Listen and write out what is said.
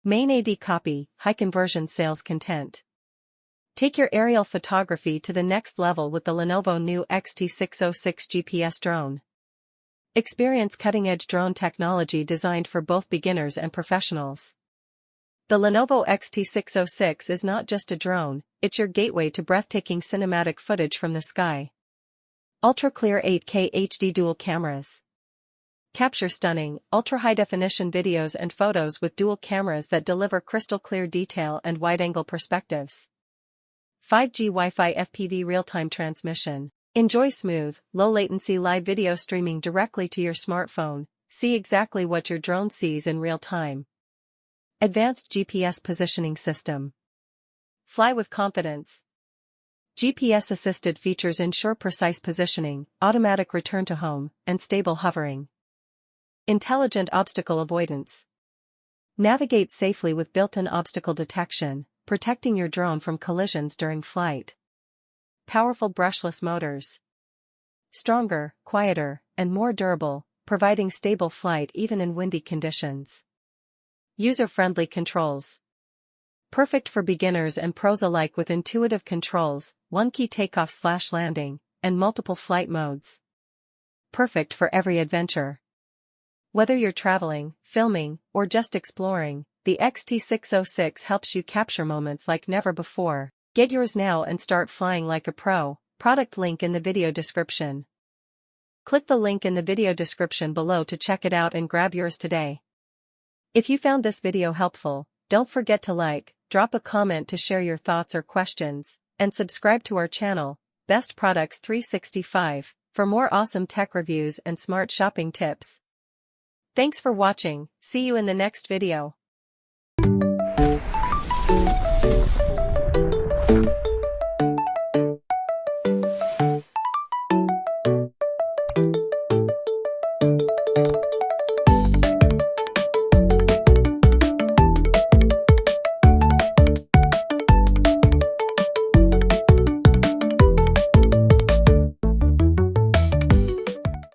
Main AD copy, high conversion sales content. Take your aerial photography to the next level with the Lenovo new XT606 GPS drone. Experience cutting-edge drone technology designed for both beginners and professionals. The Lenovo XT606 is not just a drone, it's your gateway to breathtaking cinematic footage from the sky. Ultra-clear 8K HD dual cameras. Capture stunning, ultra-high-definition videos and photos with dual cameras that deliver crystal-clear detail and wide-angle perspectives. 5G Wi-Fi FPV real-time transmission. Enjoy smooth, low-latency live video streaming directly to your smartphone. See exactly what your drone sees in real time. Advanced GPS positioning system. Fly with confidence. GPS-assisted features ensure precise positioning, automatic return to home, and stable hovering. Intelligent obstacle avoidance. Navigate safely with built-in obstacle detection, protecting your drone from collisions during flight. Powerful brushless motors. Stronger, quieter, and more durable, providing stable flight even in windy conditions. User-friendly controls. Perfect for beginners and pros alike with intuitive controls, one-key takeoff/landing, and multiple flight modes. Perfect for every adventure. Whether you're traveling, filming, or just exploring, the XT606 helps you capture moments like never before. Get yours now and start flying like a pro. Product link in the video description. Click the link in the video description below to check it out and grab yours today. If you found this video helpful, don't forget to like, drop a comment to share your thoughts or questions, and subscribe to our channel, Best Products 365, for more awesome tech reviews and smart shopping tips. Thanks for watching, see you in the next video.